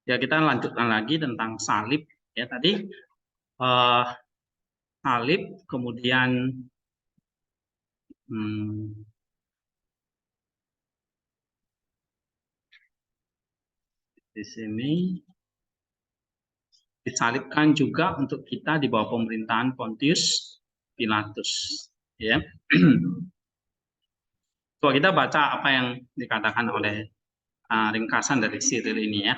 Ya, kita lanjutkan lagi tentang salib. Ya, tadi salib, kemudian di sini disalibkan juga untuk kita di bawah pemerintahan Pontius Pilatus. Ya, coba kita baca apa yang dikatakan oleh ringkasan dari Cyril ini ya.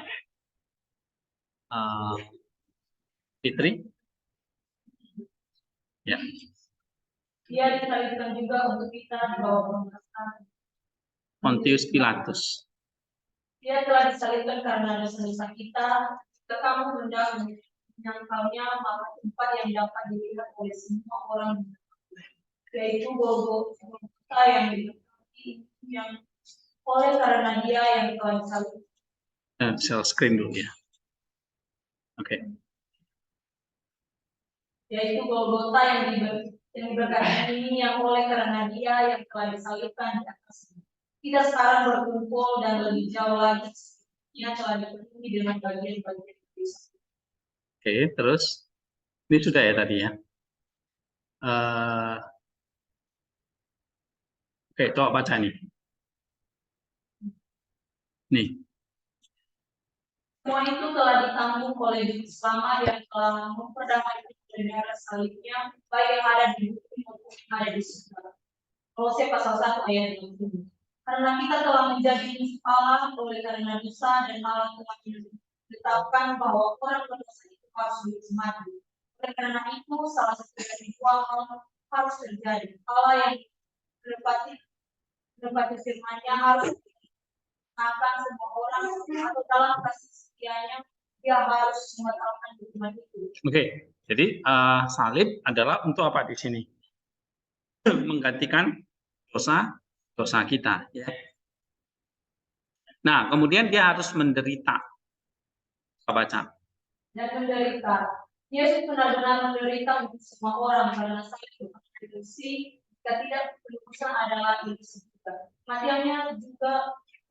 Fitri, ya. Dia disalibkan juga untuk kita di bawah pemerintahan Pontius Pilatus. Dia telah disalibkan karena dosa-dosa kita. Jika kamu hendak menyangkalnya, maka tempat yang dapat dilihat oleh semua orang, yaitu Golgota yang oleh karena Dia yang telah disalibkan. Share screen dulu ya. Oke. Yaitu Golgota yang diberkati ini, yang oleh karena Dia yang telah disalibkan di atasnya. Kita sekarang berkumpul dan lebih jauh lagi, Ia telah dipenuhi dengan bagian-bagian Kristus. Oke, terus ini sudah ya tadi ya. Oke, coba baca nih. Nih. Semua itu telah ditanggung oleh Juru Selamat yang telah memperdamaikan dengan salibnya, baik yang ada di bumi maupun yang ada di surga. Kolose pasal 1 ayat 20. Karena kita telah menjadi Allah oleh karena dosa, dan Allah telah menetapkan bahwa orang berdosa itu harus hidup mati. Oleh karena itu, salah satu dari dua hal harus terjadi. Allah yang menepati firman-Nya harus mengenakan semua orang, atau dalam kasih setianya dia harus membatalkan hukuman itu. Oke, jadi salib adalah untuk apa di sini? Menggantikan dosa kita. Ya. Nah, kemudian dia harus menderita. Kita baca. Dan menderita. Yesus benar-benar menderita untuk semua orang karena salib konstitusi. Jika tidak, penebusan adalah ilusi juga.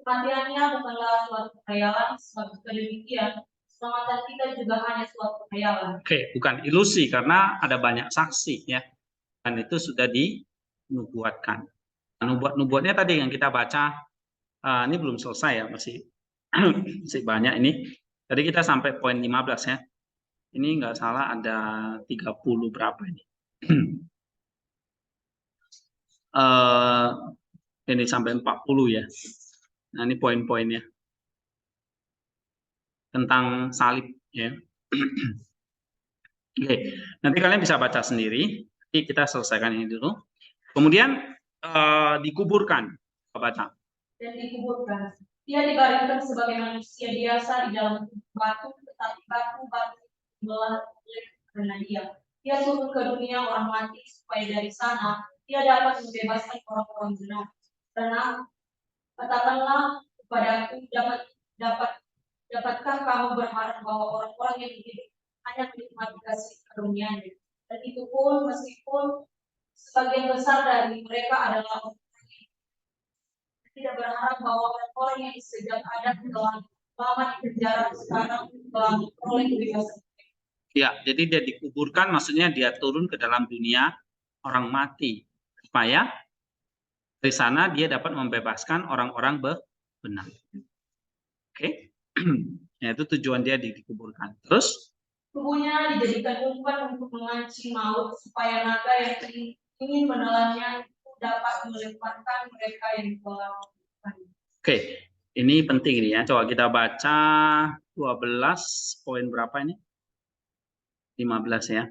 Kematiannya bukanlah suatu khayalan, sebab jika demikian, keselamatan kita juga hanya suatu khayalan. Oke, bukan ilusi karena ada banyak saksi ya. Dan itu sudah dinubuatkan. Nubuatnya tadi yang kita baca, ini belum selesai ya, masih banyak ini. Tadi kita sampai poin 15 ya. Ini nggak salah ada 30 berapa ini. Ini sampai 40 ya. Nah, ini poin-poinnya. Tentang salib ya. Oke, nanti kalian bisa baca sendiri. Nanti kita selesaikan ini dulu. Kemudian dikuburkan, baca. Dan dikuburkan. Dia dibaringkan sebagai manusia biasa di dalam batu, tetapi batu belah karena dia. Dia turun ke dunia orang mati supaya dari sana dia dapat membebaskan orang-orang benar. Karena katakanlah kepadaku, dapatkah kamu berharap bahwa orang-orang yang hidup hanya menikmati kasih karunia-Nya? Dan itu pun meskipun sebagian besar dari mereka adalah orang tidak berharap bahwa orang yang sejak ada telah lama di penjara sekarang telah memperoleh kebebasan. Ya, jadi dia dikuburkan, maksudnya dia turun ke dalam dunia orang mati supaya dari sana dia dapat membebaskan orang-orang benar. Oke, ya, itu tujuan dia dikuburkan. Terus tubuhnya dijadikan umpan untuk mengancing maut supaya naga yang ingin menelannya itu dapat melepaskan mereka yang telah. Oke, ini penting ini ya. Coba kita baca 12 poin berapa ini? 15 ya.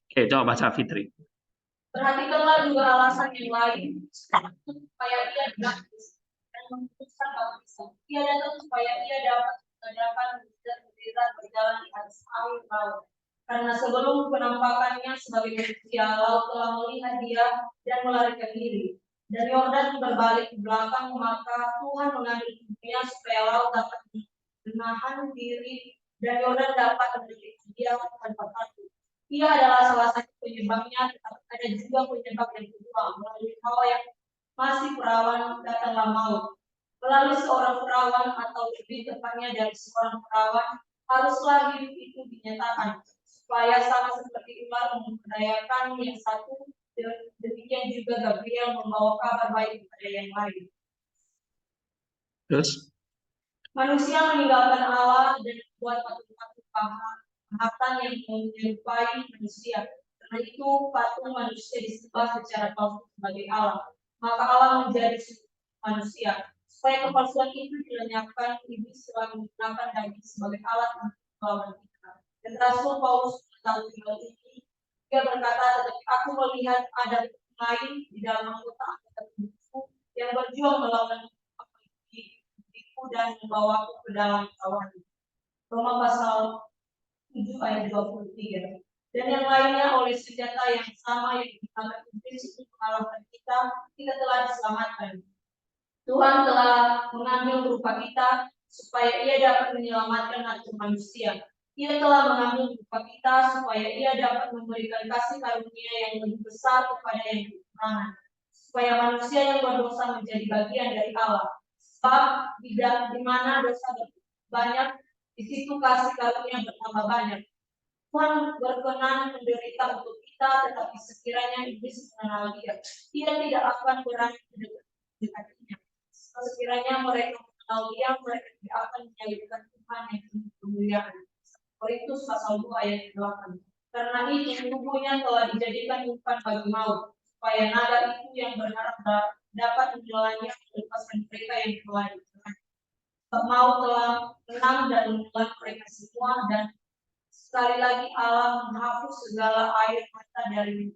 Oke, coba baca Fitri. Perhatikanlah juga alasan yang lain supaya ia gratis dan memutuskan baptisan. Ia datang supaya ia dapat mengadakan mujizat berjalan di atas air laut. Karena sebelum penampakannya sebagai manusia, laut telah melihat dia dan melarikan diri. Dan Yordan berbalik ke belakang, maka Tuhan mengambil tubuhnya supaya laut dapat menahan diri dan Yordan dapat menderita dia tanpa takut. Ia adalah salah satu penyebabnya, tetapi ada juga penyebab yang kedua, melalui Hawa yang masih perawan datanglah maut. melalui seorang perawan atau lebih tepatnya dari seorang perawan, haruslah hidup itu dinyatakan, supaya sama seperti ular memberdayakan yang satu, demikian juga Gabriel membawa kabar baik kepada yang lain. Terus? Manusia meninggalkan Allah dan membuat patung-patung pahatan yang menyerupai manusia. Karena itu patung manusia disembah secara palsu sebagai Allah. Maka Allah menjadi manusia. Supaya kepalsuan itu dilenyapkan, iblis telah menggunakan daging sebagai alat untuk melawan kita. Dan Rasul Paulus mengetahui hal ini. Dia berkata, tetapi aku melihat ada lain di dalam anggota tubuhku yang berjuang melawan dan membawaku ke dalam kawan. Roma pasal 7 ayat 23. Dan yang lainnya oleh senjata yang sama yang digunakan iblis untuk mengalahkan kita telah diselamatkan. Tuhan telah mengambil rupa kita supaya ia dapat menyelamatkan hati manusia. Ia telah mengambil rupa kita supaya ia dapat memberikan kasih karunia yang lebih besar kepada yang kekurangan. Supaya manusia yang berdosa menjadi bagian dari Allah. Sebab di mana dosa banyak, di situ kasih karunia bertambah banyak. Tuhan berkenan menderita untuk kita, tetapi sekiranya iblis mengenal dia, dia tidak akan berani mendekatinya. Sekiranya mereka mengenal dia, mereka tidak akan menyalibkan Tuhan yang penuh kemuliaan. Korintus pasal 2 ayat 8. Karena itu tubuhnya telah dijadikan umpan bagi maut, supaya naga itu yang berharap dapat menyelanya melepaskan mereka yang telah dicerai. Maut telah menang dan menelan mereka semua, dan sekali lagi Allah menghapus segala air mata dari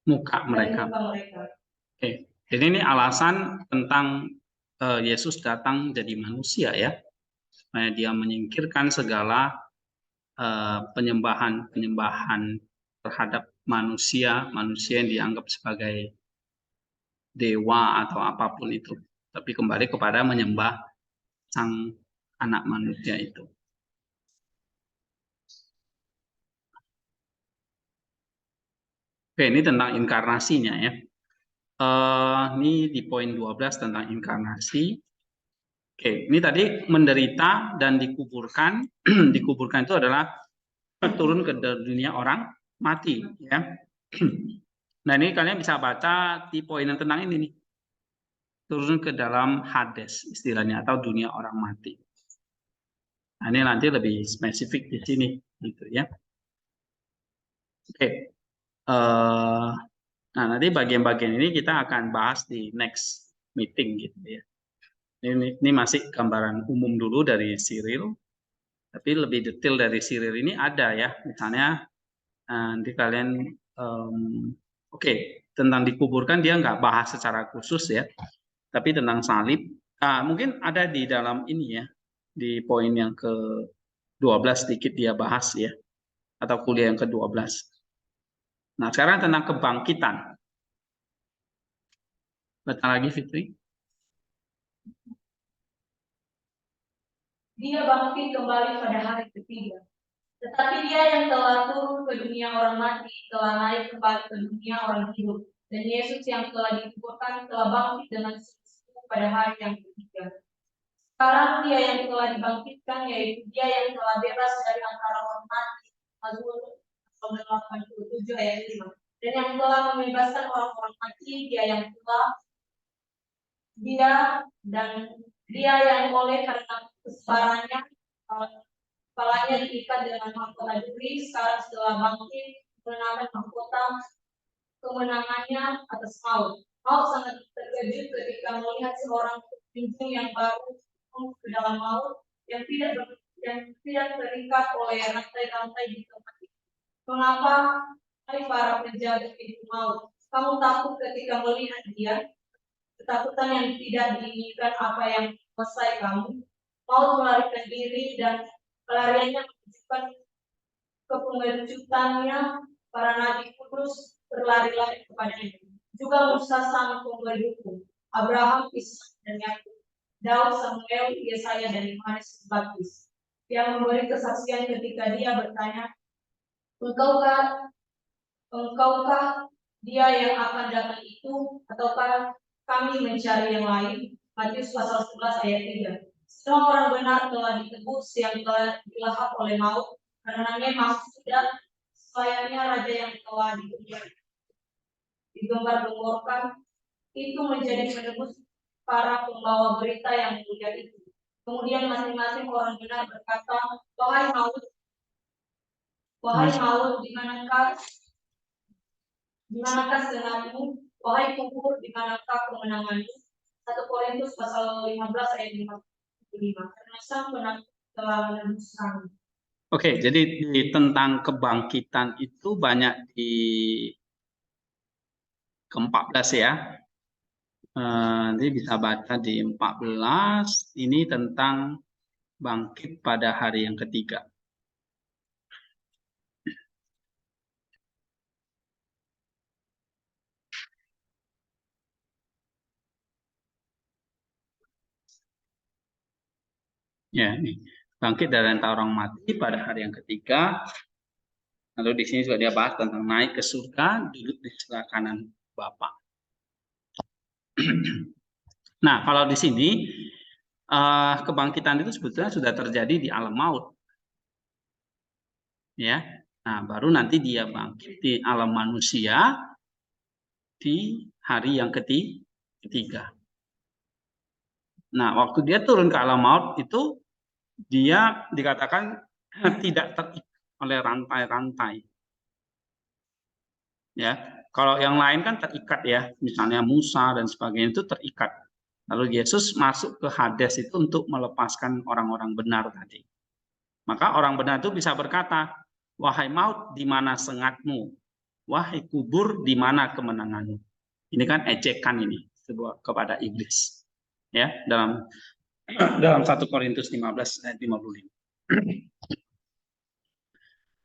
muka mereka. Oke, jadi ini alasan tentang Yesus datang jadi manusia ya, supaya dia menyingkirkan segala penyembahan terhadap manusia yang dianggap sebagai dewa atau apapun itu, tapi kembali kepada menyembah sang anak manusia itu. Oke, ini tentang inkarnasinya ya. Ini di poin 12 tentang inkarnasi. Oke, ini tadi menderita dan dikuburkan. Dikuburkan itu adalah turun ke dunia orang mati ya. Nah, ini kalian bisa baca di poin yang tentang ini nih. Turun ke dalam Hades istilahnya, atau dunia orang mati. Nah, ini nanti lebih spesifik di sini gitu ya. Oke. Nah, nanti bagian-bagian ini kita akan bahas di next meeting gitu ya. Ini masih gambaran umum dulu dari Cyril, tapi lebih detail dari Cyril ini ada ya. Misalnya nanti kalian oke, tentang dikuburkan dia nggak bahas secara khusus ya, tapi tentang salib mungkin ada di dalam ini ya, di poin yang ke-12 sedikit dia bahas ya, atau kuliah yang ke-12. Nah, sekarang tentang kebangkitan. Baca lagi Fitri. Dia bangkit kembali pada hari ketiga. Tetapi dia yang telah turun ke dunia orang mati telah naik kembali ke dunia orang hidup. Dan Yesus yang telah dikuburkan telah bangkit dengan sungguh pada hari yang ketiga. Sekarang dia yang telah dibangkitkan, yaitu dia yang telah bebas dari antara orang mati. Mazmur 87 ayat 5. Dan yang telah membebaskan orang-orang mati, dia yang oleh karena kesabarannya kepalanya diikat dengan mahkota duri. Sekarang setelah bangkit mengenakan mahkota kemenangannya atas maut. Maut sangat terkejut ketika melihat seorang penjuru yang baru ke dalam maut yang tidak terikat oleh rantai-rantai di tempat itu. Mengapa hai para penjaga pintu maut, kamu takut ketika melihat dia? Ketakutan yang tidak diinginkan apa yang selesai kamu. Maut melarikan diri dan pelariannya menunjukkan kepengecutannya. Para nabi kudus berlari-lari kepadanya. Juga Musa sang pemberi hukum, Abraham, Ishak dan Yakub, Daud, Samuel, Yesaya dan Yohanes Pembaptis. Yang memberi kesaksian ketika dia bertanya, Engkaukah dia yang akan datang itu, ataukah kami mencari yang lain? Matius pasal 11 ayat 3. Semua orang benar telah ditebus yang telah dilahap oleh maut, karena memang sudah selayaknya raja yang telah digembar-gemborkan itu menjadi penebus para pembawa berita yang mulia itu. Kemudian masing-masing orang benar berkata, wahai maut, di manakah senangmu? Wahai kubur, di manakah kemenanganmu? 1 Korintus pasal 15 ayat 55. Karena sang penakut telah menebus kami. Oke, jadi tentang kebangkitan itu banyak di ke-14 ya. Nanti bisa baca di 14, ini tentang bangkit pada hari yang ketiga. Ya, ini bangkit dari antara orang mati pada hari yang ketiga. Lalu di sini juga dia bahas tentang naik ke surga, duduk di sebelah kanan Bapa. Nah, kalau di sini kebangkitan itu sebetulnya sudah terjadi di alam maut. Ya. Nah, baru nanti dia bangkit di alam manusia di hari yang ketiga. Nah, waktu dia turun ke alam maut itu dia dikatakan tidak terikat oleh rantai-rantai. Ya, kalau yang lain kan terikat ya, misalnya Musa dan sebagainya itu terikat. Lalu Yesus masuk ke Hades itu untuk melepaskan orang-orang benar tadi. Maka orang benar itu bisa berkata, wahai maut, di mana sengatmu? Wahai kubur, di mana kemenanganmu? Ini kan ejekan ini kepada iblis. Ya, dalam 1 Korintus 15 ayat 55.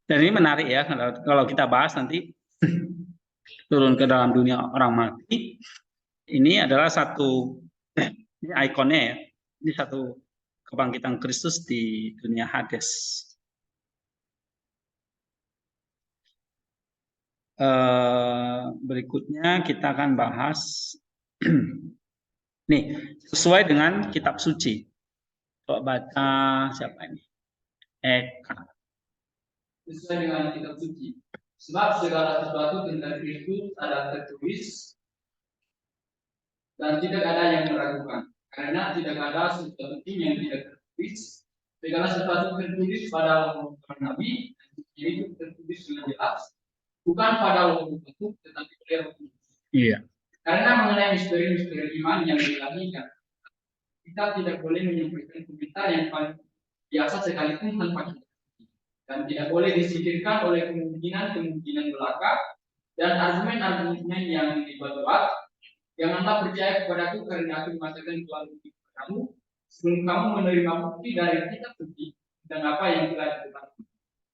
Dan ini menarik ya, kalau kita bahas nanti turun ke dalam dunia orang mati, ini adalah satu, ini ikonnya ya, ini satu kebangkitan Kristus di dunia Hades. Berikutnya kita akan bahas, nih, sesuai dengan kitab suci. Coba baca siapa ini? Eka. Sesuai dengan kitab suci. Sebab segala sesuatu tentang Kristus ada tertulis dan tidak ada yang meragukan. Karena tidak ada sesuatu yang tidak tertulis. Segala sesuatu tertulis pada para nabi, dan itu tertulis dengan jelas, bukan pada waktu itu, tetapi pada waktu itu. Iya. Karena mengenai misteri-misteri iman yang dilakukan, kita tidak boleh menyampaikan komentar yang paling biasa sekalipun tanpa kita. Dan tidak boleh disingkirkan oleh kemungkinan belaka dan argumen-argumen yang dibuat-buat. Janganlah percaya kepadaku karena aku mengatakan Tuhan bukti kamu sebelum kamu menerima bukti dari kitab suci dan apa yang telah ditetapkan.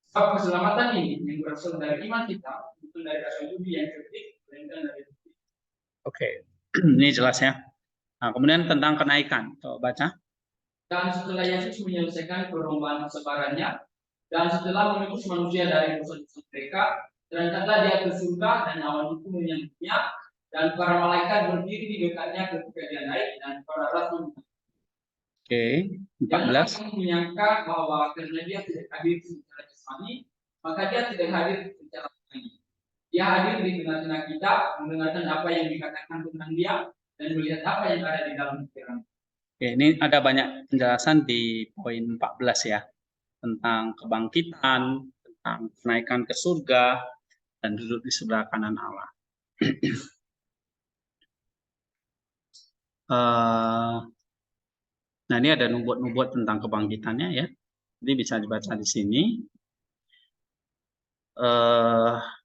Sebab keselamatan ini yang berasal dari iman kita, bukan dari asal budi yang cerdik, melainkan dari bukti. Oke, ini jelas ya. Nah, kemudian tentang kenaikan, coba baca. Dan setelah Yesus menyelesaikan perlombaan kesabarannya, dan setelah menebus manusia dari dosa-dosa mereka, terangkatlah dia ke surga dan awan itu menyambutnya, dan para malaikat berdiri di dekatnya ketika dia naik, dan para rasul. Oke, 14. Jangan kamu menyangka bahwa karena dia tidak hadir secara jasmani, maka dia tidak hadir secara rohani. Dia hadir di tengah-tengah kita, mendengarkan apa yang dikatakan tentang dia, dan melihat apa yang ada di dalam pikiran. Oke, ini ada banyak penjelasan di poin 14 ya, tentang kebangkitan, tentang kenaikan ke surga, dan duduk di sebelah kanan Allah. Nah, ini ada nubuat-nubuat tentang kebangkitannya ya. Jadi bisa dibaca di sini.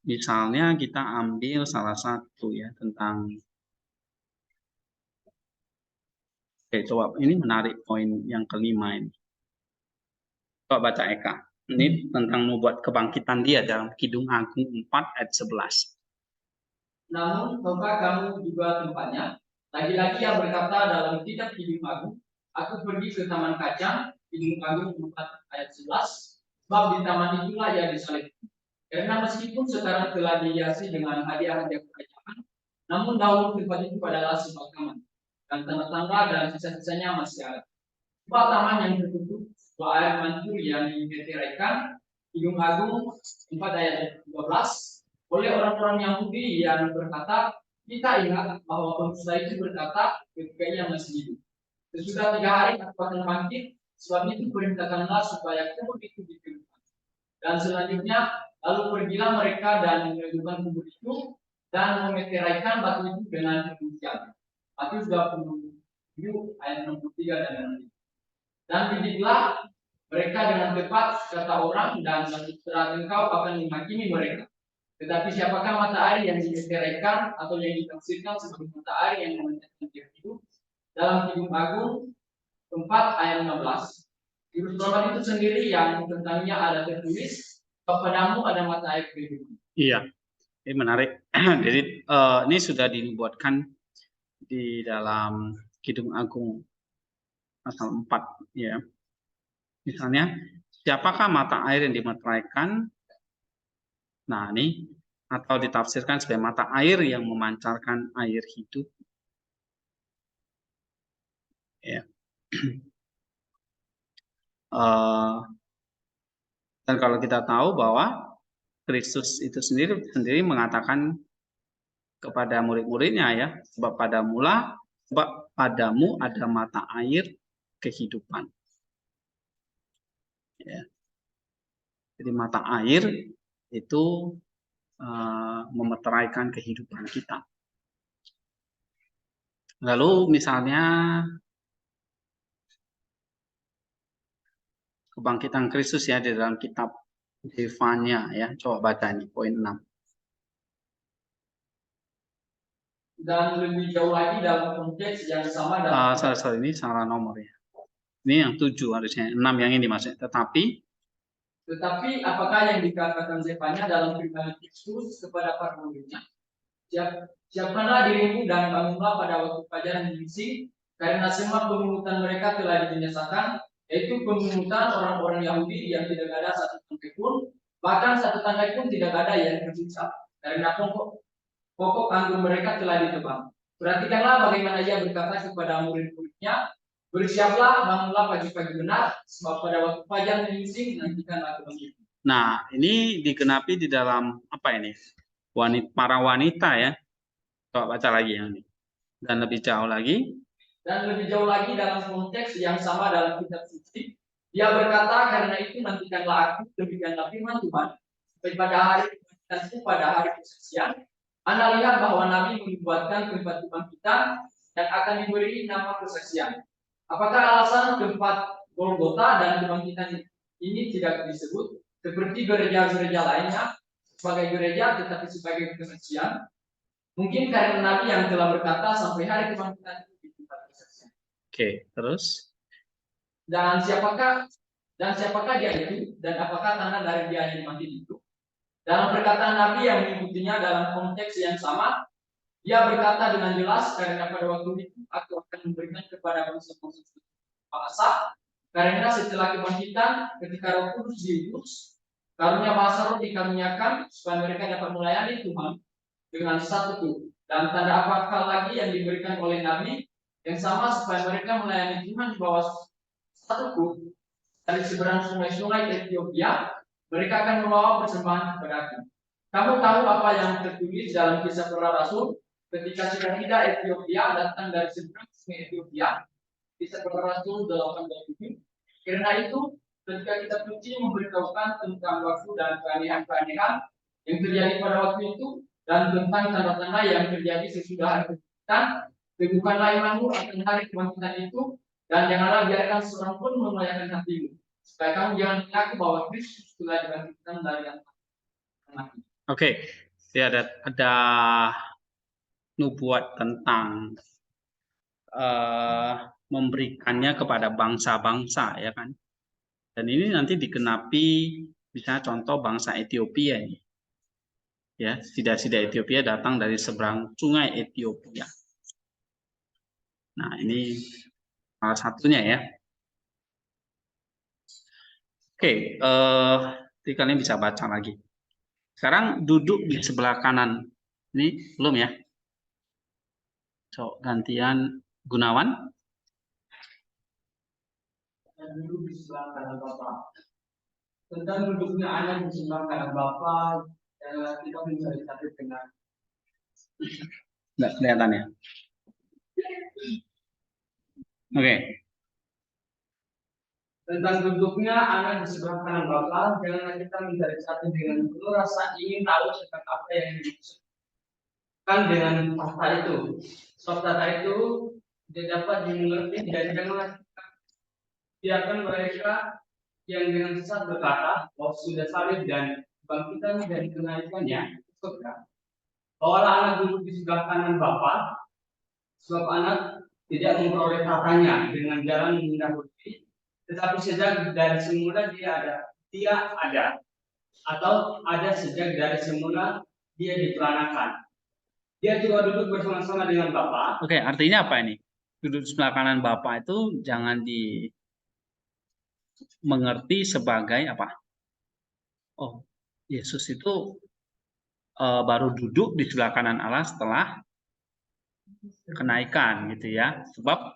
Misalnya kita ambil salah satu ya tentang. Oke, coba ini menarik poin yang kelima ini. Coba baca Eka. Ini tentang nubuat kebangkitan dia dalam Kidung Agung 4 ayat 11. Namun, tahukah kamu juga tempatnya? Lagi-lagi yang berkata dalam kitab Kidung Agung, aku pergi ke Taman Kacang, Kidung Agung 4 ayat 11, sebab di taman itulah ia disalib. Karena meskipun sekarang telah dihiasi dengan hadiah-hadiah kerajaan, namun dahulu tempat itu adalah pemakaman. dan tanda-tanda dan sisa-sisanya masih ada. Dua taman yang tertutup, dua air mancur yang diteraikan, Kidung Agung 4 ayat 12, oleh orang-orang Yahudi yang berkata, kita ingat bahwa pengusaha itu berkata ketika ia masih hidup. Sesudah 3 hari aku akan bangkit, sebab itu perintahkanlah supaya kubur itu dikeluarkan. Dan selanjutnya, lalu pergilah mereka dan menegurkan kubur itu dan memeteraikan batu itu dengan kemudian. Matius 27 ayat 63 dan 64. Dan didiklah mereka dengan tepat kata orang dan setelah engkau akan menghakimi mereka. Tetapi siapakah matahari yang dimeteraikan atau yang ditafsirkan sebagai matahari yang memancarkan cahaya hidup dalam Kidung Agung 4 ayat 16. Juru selamat itu sendiri yang tentangnya ada tertulis, kepadamu ada matahari kehidupan. Iya, ini menarik. Jadi ini sudah dibuatkan di dalam Kidung Agung pasal 4 ya. Misalnya, siapakah mata air yang dimeteraikan? Nah, ini atau ditafsirkan sebagai mata air yang memancarkan air hidup. Ya. Dan kalau kita tahu bahwa Kristus itu sendiri mengatakan kepada murid-muridnya ya, sebab padamu ada mata air kehidupan. Ya. Jadi mata air itu memeteraikan kehidupan kita. Lalu misalnya kebangkitan Kristus ya di dalam kitab Zefania ya, coba baca ini poin 6. Dan lebih jauh lagi dalam konteks yang sama dalam sorry, ini salah nomor ya. Ini yang 7 harusnya, 6 yang ini maksudnya. Tetapi apakah yang dikatakan Zefania dalam firman Kristus kepada para muridnya? Siapkanlah dirimu dan bangunlah pada waktu fajar menyingsing, karena semua pemungutan mereka telah dibinasakan, yaitu pemungutan orang-orang Yahudi yang tidak ada satu tangkai pun, bahkan satu tangkai pun tidak ada yang tersisa, karena pokok anggur mereka telah ditebang. Perhatikanlah bagaimana ia berkata kepada murid-muridnya, bersiaplah, bangunlah pagi-pagi benar, sebab pada waktu fajar menyingsing nantikanlah kebangkitan. Nah, ini digenapi di dalam apa ini? Para wanita ya. Coba baca lagi yang ini. Dan lebih jauh lagi. Dan lebih jauh lagi dalam konteks yang sama dalam kitab suci, dia berkata, karena itu nantikanlah aku, demikianlah firman Tuhan, sampai pada hari kebangkitanku, pada hari kesaksian. Anda lihat bahwa Nabi membuatkan tempat Tuhan kita yang akan diberi nama kesaksian. Apakah alasan tempat Golgota dan kebangkitan ini tidak disebut seperti gereja-gereja lainnya sebagai gereja tetapi sebagai kesaksian? Mungkin karena Nabi yang telah berkata sampai hari kebangkitan itu di tempat kesaksian. Oke, terus? Dan siapakah dia itu? Dan apakah tanda dari dia yang mati itu? Dalam perkataan Nabi yang mengikutinya dalam konteks yang sama, dia berkata dengan jelas, karena pada waktu itu aku akan memberikan kepada bangsa-bangsa bahasa, karena setelah kebangkitan ketika Roh Kudus diutus, karunia bahasa roh dikaruniakan supaya mereka dapat melayani Tuhan dengan satu tuh. Dan tanda apakah lagi yang diberikan oleh Nabi yang sama supaya mereka melayani Tuhan di bawah satu tuh. Dari seberang sungai-sungai Ethiopia, mereka akan membawa persembahan kepadaku. Kamu tahu apa yang tertulis dalam Kisah Para Rasul ketika Sida Ethiopia datang dari seberang sungai Ethiopia, Kisah Para Rasul 8:7. Karena itu, ketika kita suci memberitahukan tentang waktu dan keanehan-keanehan yang terjadi pada waktu itu dan tentang tanda-tanda yang terjadi sesudah hari kebangkitan, teguhkanlah imanmu akan hari kebangkitan itu dan janganlah biarkan seorang pun memuliakan hatimu, supaya kamu jangan mengaku bahwa Kristus telah dibangkitkan dari antara mati. Oke, jadi ada nubuat tentang memberikannya kepada bangsa-bangsa ya kan. Dan ini nanti digenapi misalnya contoh bangsa Ethiopia ini. Ya, sida-sida Ethiopia datang dari seberang sungai Ethiopia. Nah, ini salah satunya ya. Oke, kalian bisa baca lagi. Sekarang duduk di sebelah kanan. Ini belum ya? So, gantian Gunawan? Dan duduk di sebelah kanan Bapa. Tentang duduknya anak di sebelah kanan Bapa, kita mencari satu dengan Nggak kelihatan ya? Oke. tentang duduknya anak di sebelah kanan Bapa, janganlah kita mencari satu dengan penuh rasa ingin tahu tentang apa yang dimaksudkan dengan tahta itu. Sebab tahta itu tidak dapat dimengerti dan janganlah kita biarkan mereka yang dengan sesat berkata bahwa sudah salib dan bangkitan dari kenaikannya surga. Bawalah anak duduk di sebelah kanan Bapa, sebab anak tidak memperoleh tahtanya dengan jalan mendahului, tetapi sejak dari semula dia ada, atau ada sejak dari semula dia dipelanakan. Dia juga duduk bersama-sama dengan Bapa. Oke, artinya apa ini? Duduk di sebelah kanan Bapa itu jangan dimengerti sebagai apa? Oh, Yesus itu baru duduk di sebelah kanan Allah setelah kenaikan gitu ya. Sebab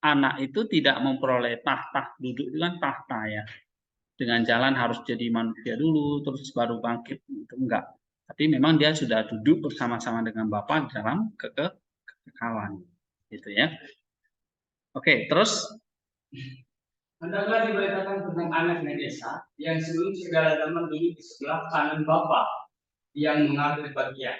anak itu tidak memperoleh tahta, duduk itu kan tahta ya. Dengan jalan harus jadi manusia dulu, terus baru bangkit, itu enggak. Tapi memang dia sudah duduk bersama-sama dengan Bapa dalam kekekalan, gitu ya. Oke, terus Hendaklah diberitakan tentang anak dan Esa yang sebelum segala zaman duduk di sebelah kanan Bapa yang mengambil bagian.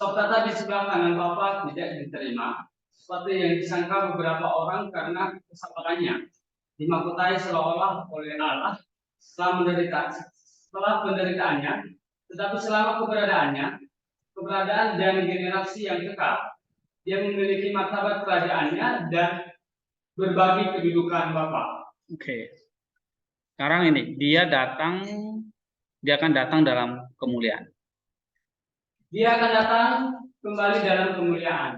Sebab tata di sebelah kanan Bapa tidak diterima, seperti yang disangka beberapa orang karena kesabarannya, dimahkotai seolah-olah oleh Allah setelah penderitaannya, tetapi selama keberadaan dan generasi yang kekal, dia memiliki martabat kerajaannya dan berbagi kedudukan Bapa. oke. Sekarang ini dia akan datang dalam kemuliaan. Dia akan datang kembali dalam kemuliaan.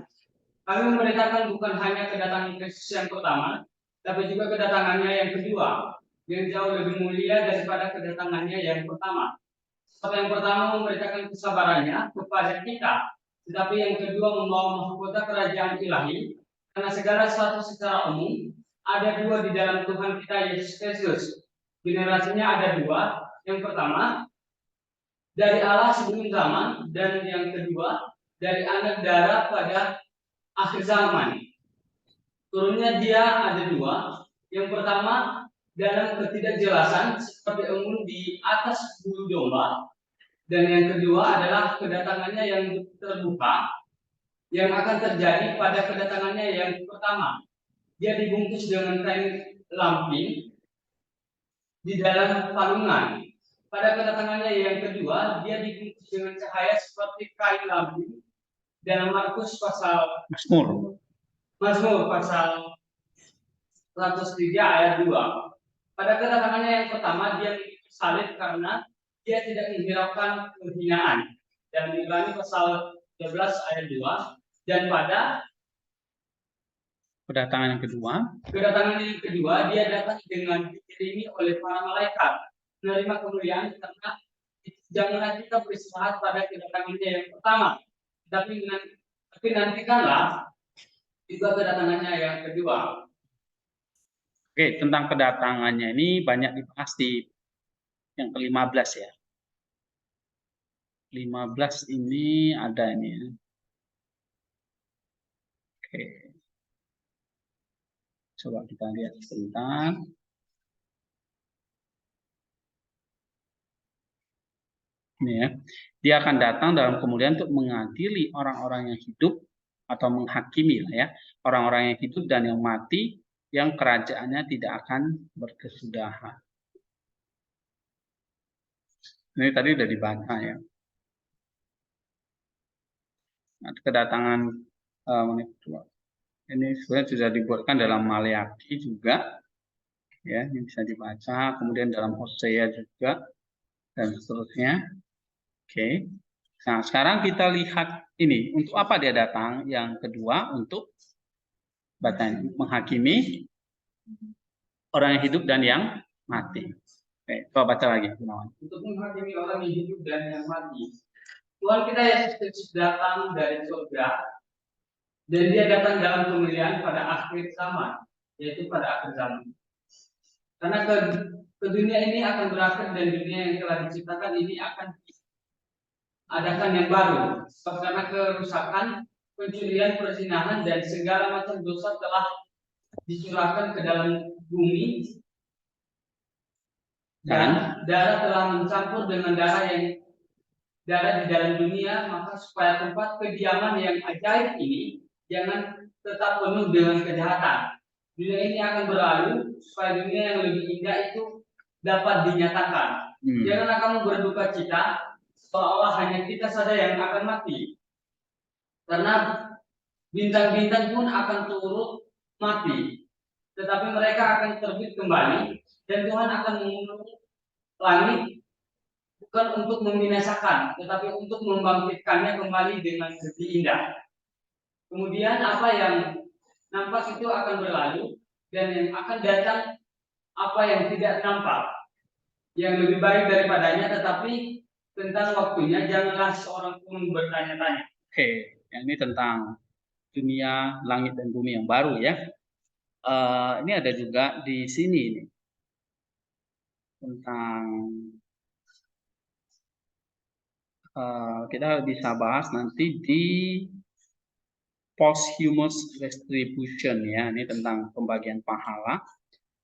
Kami memberitakan bukan hanya kedatangan Kristus yang pertama, tapi juga kedatangannya yang kedua, yang jauh lebih mulia daripada kedatangannya yang pertama. Sebab yang pertama memberitakan kesabarannya kepada kita, tetapi yang kedua membawa mahkota kerajaan ilahi, karena segala sesuatu secara umum ada dua di dalam Tuhan kita Yesus Kristus. Generasinya ada dua, yang pertama dari Allah sebelum zaman, dan yang kedua dari anak darah pada akhir zaman. Turunnya dia ada dua. Yang pertama dalam ketidakjelasan seperti embun di atas bulu domba, dan yang kedua adalah kedatangannya yang terbuka yang akan terjadi pada kedatangannya yang pertama. Dia dibungkus dengan kain lampin di dalam palungan. Pada kedatangannya yang kedua, dia dibungkus dengan cahaya seperti kain lampin. Dalam Markus pasal Mazmur pasal 103 ayat 2. Pada kedatangannya yang pertama, dia salib karena dia tidak menghiraukan kehinaan. Dan Ibrani pasal 12 ayat 2. Dan pada Kedatangan yang kedua, dia datang dengan diiringi oleh para malaikat, menerima kemuliaan, karena janganlah kita beristirahat pada kedatangannya yang pertama, tapi nantikanlah juga kedatangannya yang kedua. Oke, tentang kedatangannya ini banyak dibahas di yang ke-15 ya. 15 ini ada ini ya. Oke. Coba kita lihat sebentar. Ini ya. Dia akan datang dalam kemuliaan untuk mengadili orang-orang yang hidup atau menghakimi lah ya. Orang-orang yang hidup dan yang mati yang kerajaannya tidak akan berkesudahan. Ini tadi udah dibaca ya. Kedatangan ini sebenarnya sudah dibuatkan dalam Maleakhi juga. Ya, ini bisa dibaca, kemudian dalam Hosea juga dan seterusnya. Oke. Nah, sekarang kita lihat ini untuk apa dia datang? Yang kedua untuk menghakimi orang yang hidup dan yang mati. Oke, coba baca lagi, Gunawan. Untuk menghakimi orang yang hidup dan yang mati. Tuhan kita Yesus Kristus datang dari surga Dan dia datang dalam kemuliaan pada akhir zaman, yaitu pada akhir zaman. Karena ke dunia ini akan berakhir dan dunia yang telah diciptakan ini akan adakan yang baru. Sebab karena kerusakan, pencurian, perzinahan, dan segala macam dosa telah dicurahkan ke dalam bumi, dan darah telah mencampur dengan darah di dalam dunia, maka supaya tempat kediaman yang ajaib ini jangan tetap penuh dengan kejahatan. Dunia ini akan berlalu supaya dunia yang lebih indah itu dapat dinyatakan. Janganlah kamu berduka cita seolah hanya kita saja yang akan mati. Karena bintang-bintang pun akan turut mati. Tetapi mereka akan terbit kembali dan Tuhan akan mengulangi langit bukan untuk membinasakan, tetapi untuk membangkitkannya kembali dengan lebih indah. Kemudian apa yang nampak itu akan berlalu, dan yang akan datang apa yang tidak nampak, yang lebih baik daripadanya, tetapi tentang waktunya janganlah seorang pun bertanya-tanya. Oke, ini tentang dunia, langit dan bumi yang baru ya. Ini ada juga di sini nih, tentang kita bisa bahas nanti di posthumous retribution ya, ini tentang pembagian pahala.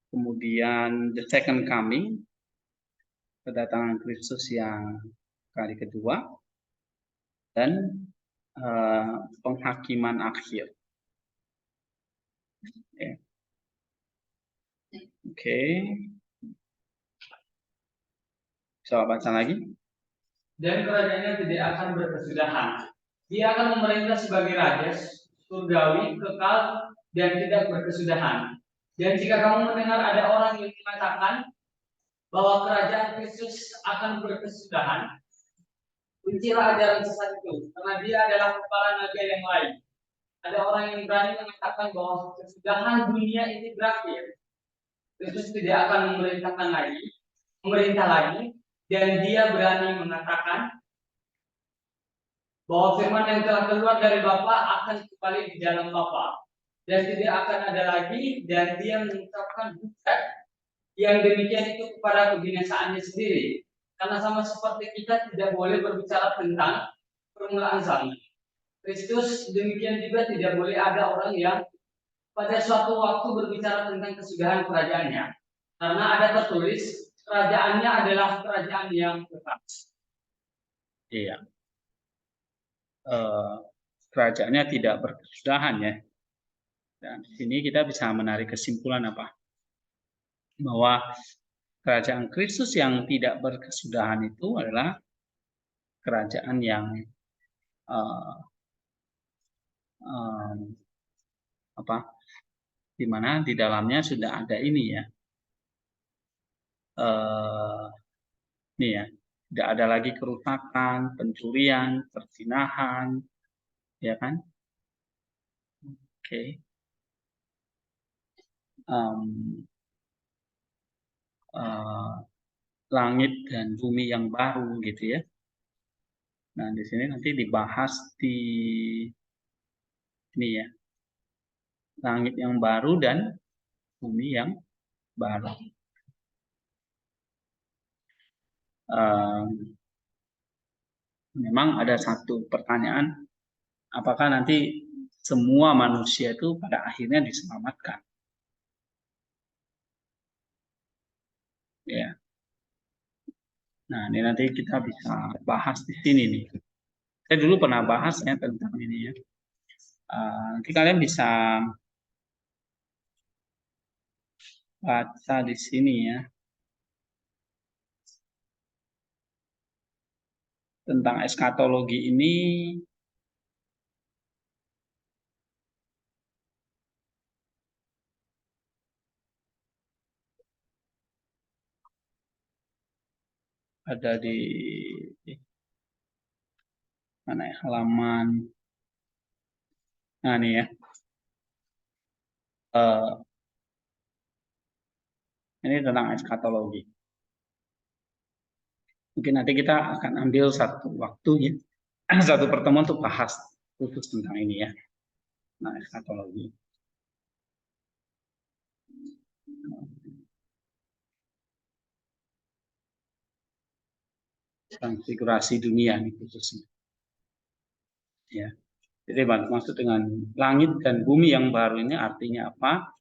Kemudian the second coming, kedatangan Kristus yang kali kedua, dan penghakiman akhir. Ya. Oke. Bisa baca lagi. Dan kerajaannya tidak akan berkesudahan. Dia akan memerintah sebagai raja surgawi, kekal, dan tidak berkesudahan. Dan jika kamu mendengar ada orang yang mengatakan bahwa kerajaan Kristus akan berkesudahan, bencilah ajaran sesat itu, karena dia adalah kepala naga yang lain. Ada orang yang berani mengatakan bahwa kesudahan dunia ini berakhir. Kristus tidak akan memerintah lagi, dan dia berani mengatakan bahwa firman yang telah keluar dari Bapa akan kembali di dalam Bapa, dan tidak akan ada lagi, dan dia mengucapkan hujat yang demikian itu kepada kebinasaannya sendiri. Karena sama seperti kita tidak boleh berbicara tentang permulaan zaman, Kristus demikian juga tidak boleh ada orang yang pada suatu waktu berbicara tentang kesudahan kerajaannya. Karena ada tertulis, kerajaannya adalah kerajaan yang kekal. Iya. Kerajaannya tidak berkesudahan ya. Dan di sini kita bisa menarik kesimpulan apa? Bahwa kerajaan Kristus yang tidak berkesudahan itu adalah kerajaan yang di mana di dalamnya sudah ada ini ya. Ini ya, tidak ada lagi kerusakan, pencurian, perzinahan, ya kan? Oke. Langit dan bumi yang baru gitu ya. Nah di sini nanti dibahas di ini ya, langit yang baru dan bumi yang baru. Memang ada satu pertanyaan, apakah nanti semua manusia itu pada akhirnya diselamatkan? Ya. Nah, ini nanti kita bisa bahas di sini nih. Saya dulu pernah bahas ya tentang ini ya. Nanti kalian bisa baca di sini ya. Tentang eskatologi ini ada di mana ya, halaman. Nah ini ya. Ini tentang eskatologi. Mungkin nanti kita akan ambil satu waktu ya, satu pertemuan untuk bahas khusus tentang ini ya. Nah, eskatologi. Konfigurasi dunia ini khususnya. Ya. Jadi maksud dengan langit dan bumi yang baru ini artinya apa?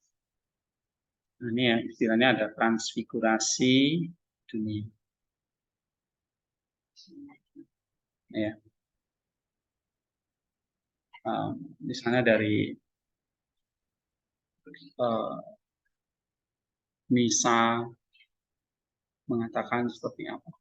Nah, ini yang istilahnya ada transfigurasi dunia. Ya. Misalnya dari Nisa mengatakan seperti apa?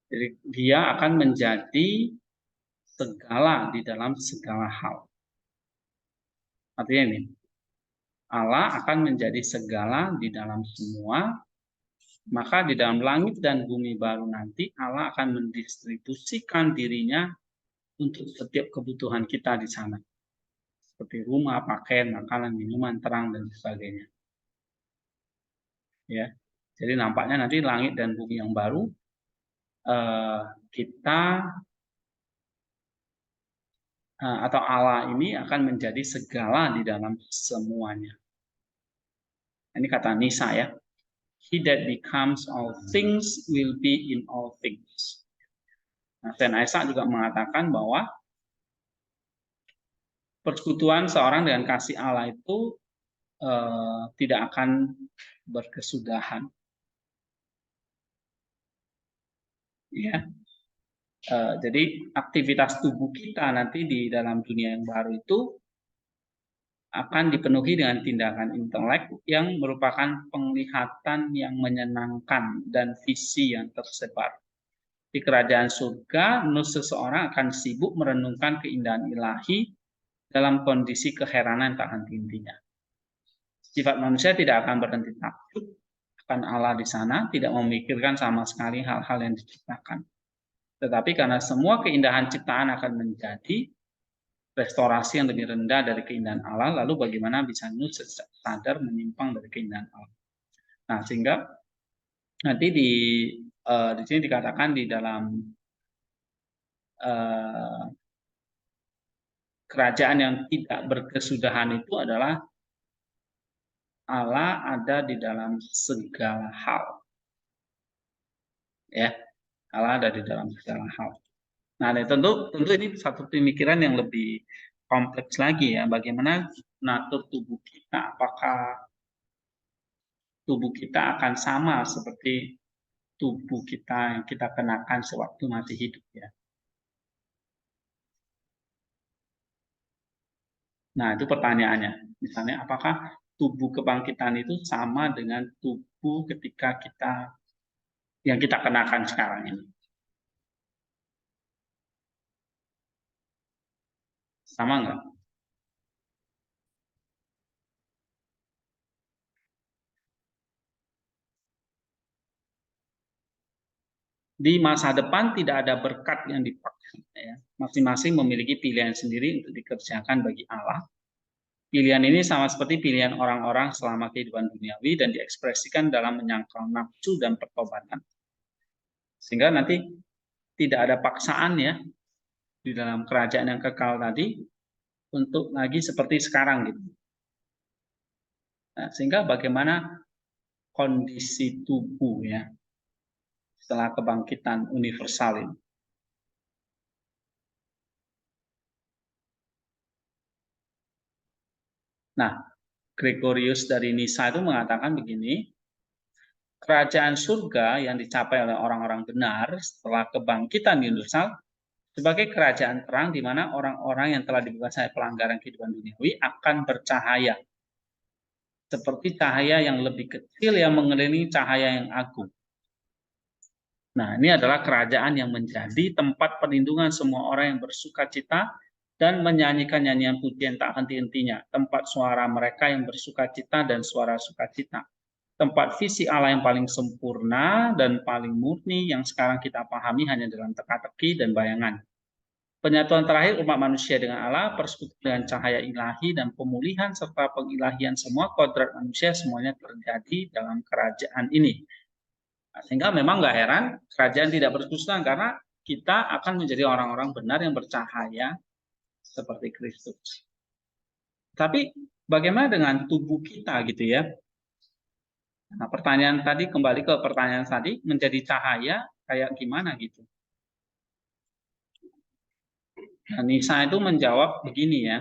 Jadi dia akan menjadi segala di dalam segala hal. Artinya ini, Allah akan menjadi segala di dalam semua, maka di dalam langit dan bumi baru nanti Allah akan mendistribusikan dirinya untuk setiap kebutuhan kita di sana. Seperti rumah, pakaian, makanan, minuman, terang, dan sebagainya. Ya, jadi nampaknya nanti langit dan bumi yang baru kita atau Allah ini akan menjadi segala di dalam semuanya. Ini kata Nisa ya. He that becomes all things will be in all things. Nah, dan Isaac juga mengatakan bahwa persekutuan seorang dengan kasih Allah itu tidak akan berkesudahan. Ya. Jadi aktivitas tubuh kita nanti di dalam dunia yang baru itu akan dipenuhi dengan tindakan intelek yang merupakan penglihatan yang menyenangkan dan visi yang tersebar. Di kerajaan surga, seseorang akan sibuk merenungkan keindahan ilahi dalam kondisi keheranan tak henti-hentinya. Sifat manusia tidak akan berhenti takut akan Allah di sana, tidak memikirkan sama sekali hal-hal yang diciptakan. Tetapi karena semua keindahan ciptaan akan menjadi restorasi yang lebih rendah dari keindahan Allah, lalu bagaimana bisa sadar menyimpang dari keindahan Allah. Nah, sehingga nanti di sini dikatakan di dalam kerajaan yang tidak berkesudahan itu adalah Allah ada di dalam segala hal. Ya, Allah ada di dalam segala hal. Nah, tentu ini satu pemikiran yang lebih kompleks lagi ya. Bagaimana natur tubuh kita? Apakah tubuh kita akan sama seperti tubuh kita yang kita kenakan sewaktu masih hidup ya? Nah, itu pertanyaannya. Misalnya, apakah tubuh kebangkitan itu sama dengan tubuh ketika yang kita kenakan sekarang ini? Sama nggak? Di masa depan tidak ada berkat yang dipaksa. Ya. Masing-masing memiliki pilihan sendiri untuk dikerjakan bagi Allah. Pilihan ini sama seperti pilihan orang-orang selama kehidupan duniawi dan diekspresikan dalam menyangkal nafsu dan pertobatan. Sehingga nanti tidak ada paksaan ya di dalam kerajaan yang kekal tadi untuk lagi seperti sekarang gitu. Nah, sehingga bagaimana kondisi tubuh ya setelah kebangkitan universal ini. Nah, Gregorius dari Nisa itu mengatakan begini, kerajaan surga yang dicapai oleh orang-orang benar setelah kebangkitan universal sebagai kerajaan terang di mana orang-orang yang telah dibebaskan dari pelanggaran kehidupan duniawi akan bercahaya seperti cahaya yang lebih kecil yang mengelilingi cahaya yang agung. Nah, ini adalah kerajaan yang menjadi tempat perlindungan semua orang yang bersuka cita dan menyanyikan nyanyian pujian tak henti-hentinya. Tempat suara mereka yang bersuka cita dan suara sukacita. Tempat visi Allah yang paling sempurna dan paling murni yang sekarang kita pahami hanya dalam teka-teki dan bayangan. Penyatuan terakhir umat manusia dengan Allah, persekutuan dengan cahaya ilahi, dan pemulihan serta pengilahian semua kodrat manusia semuanya terjadi dalam kerajaan ini. Nah, sehingga memang nggak heran kerajaan tidak berkesudahan karena kita akan menjadi orang-orang benar yang bercahaya seperti Kristus. Tapi bagaimana dengan tubuh kita gitu ya? Nah, pertanyaan tadi kembali ke pertanyaan tadi, menjadi cahaya kayak gimana gitu? Nah, Nisa itu menjawab begini ya.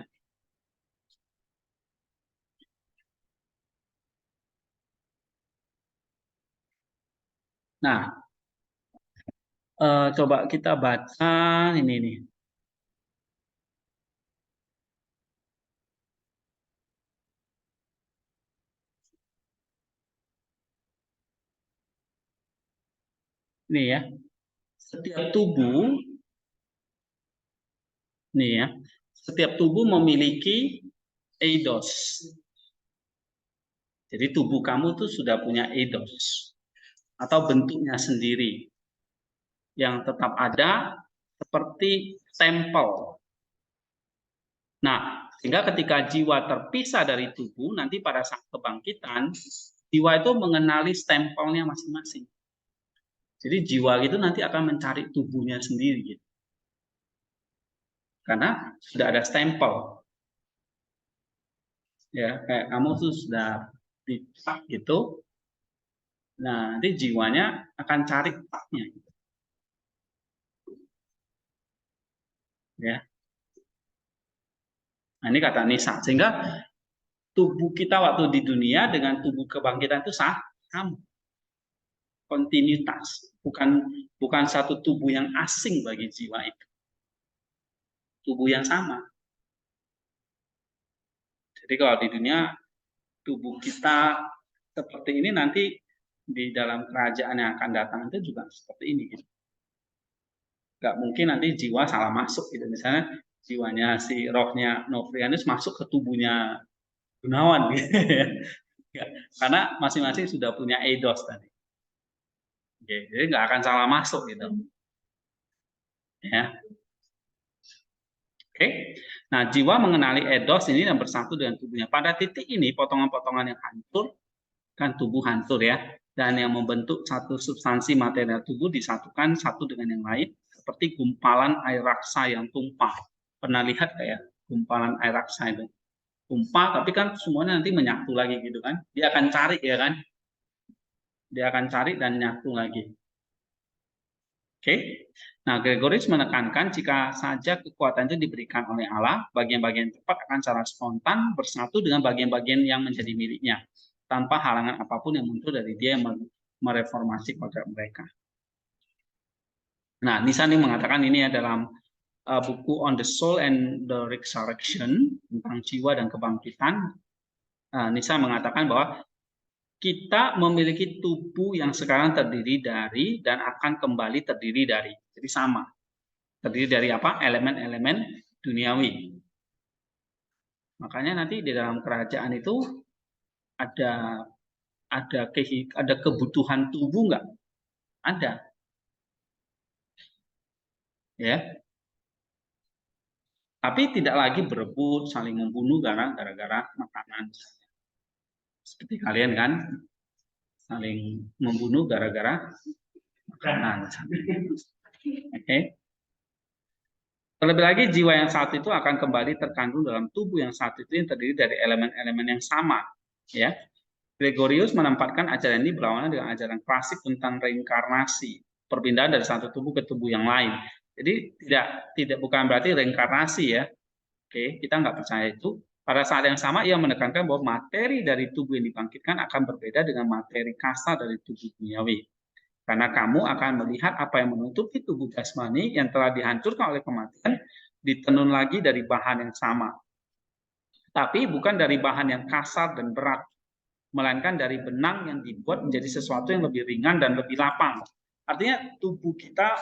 Nah, coba kita baca ini nih. Ini ya. Setiap tubuh nih ya. Setiap tubuh memiliki eidos. Jadi tubuh kamu tuh sudah punya eidos atau bentuknya sendiri yang tetap ada seperti stempel. Nah, sehingga ketika jiwa terpisah dari tubuh, nanti pada saat kebangkitan, jiwa itu mengenali stempelnya masing-masing. Jadi jiwa itu nanti akan mencari tubuhnya sendiri. Gitu. Karena sudah ada stempel. Ya, kayak kamu tuh sudah dipak gitu. Nah, nanti jiwanya akan cari paknya. Ya. Nah, ini kata Nisa. Sehingga tubuh kita waktu di dunia dengan tubuh kebangkitan itu sama. Kontinuitas. Bukan satu tubuh yang asing bagi jiwa itu. Tubuh yang sama. Jadi kalau di dunia tubuh kita seperti ini, nanti di dalam kerajaan yang akan datang itu juga seperti ini. Gitu. Gak mungkin nanti jiwa salah masuk gitu. Misalnya jiwanya si rohnya Novrianus masuk ke tubuhnya Gunawan gitu. Karena masing-masing sudah punya eidos tadi. Oke, jadi nggak akan salah masuk gitu. Ya. Oke. Nah, jiwa mengenali eidos ini dan bersatu dengan tubuhnya. Pada titik ini potongan-potongan yang hancur kan tubuh hancur ya. Dan yang membentuk satu substansi material tubuh disatukan satu dengan yang lain seperti gumpalan air raksa yang tumpah. Pernah lihat kayak gumpalan air raksa itu? Tumpah tapi kan semuanya nanti menyatu lagi gitu kan. Dia akan cari ya kan. Dia akan cari dan nyatu lagi. Oke. Nah, Gregorius menekankan jika saja kekuatan itu diberikan oleh Allah, bagian-bagian tepat akan secara spontan bersatu dengan bagian-bagian yang menjadi miliknya, tanpa halangan apapun yang muncul dari dia yang mereformasi kodrat mereka. Nah, Nisa ini mengatakan ini ya dalam buku On the Soul and the Resurrection, tentang jiwa dan kebangkitan. Nisa mengatakan bahwa kita memiliki tubuh yang sekarang terdiri dari dan akan kembali terdiri dari. Jadi sama. Terdiri dari apa? Elemen-elemen duniawi. Makanya nanti di dalam kerajaan itu ada kebutuhan tubuh nggak? Ada. Ya. Tapi tidak lagi berebut, saling membunuh gara-gara makanan. Seperti kalian kan saling membunuh gara-gara makanan. Oke. Terlebih lagi jiwa yang satu itu akan kembali terkandung dalam tubuh yang satu itu yang terdiri dari elemen-elemen yang sama. Ya, Gregorius menempatkan ajaran ini berlawanan dengan ajaran klasik tentang reinkarnasi, perpindahan dari satu tubuh ke tubuh yang lain. Jadi tidak bukan berarti reinkarnasi ya. Oke, kita nggak percaya itu. Pada saat yang sama ia menekankan bahwa materi dari tubuh yang dibangkitkan akan berbeda dengan materi kasar dari tubuh duniawi. Karena kamu akan melihat apa yang menutupi tubuh jasmani yang telah dihancurkan oleh kematian ditenun lagi dari bahan yang sama. Tapi bukan dari bahan yang kasar dan berat, melainkan dari benang yang dibuat menjadi sesuatu yang lebih ringan dan lebih lapang. Artinya tubuh kita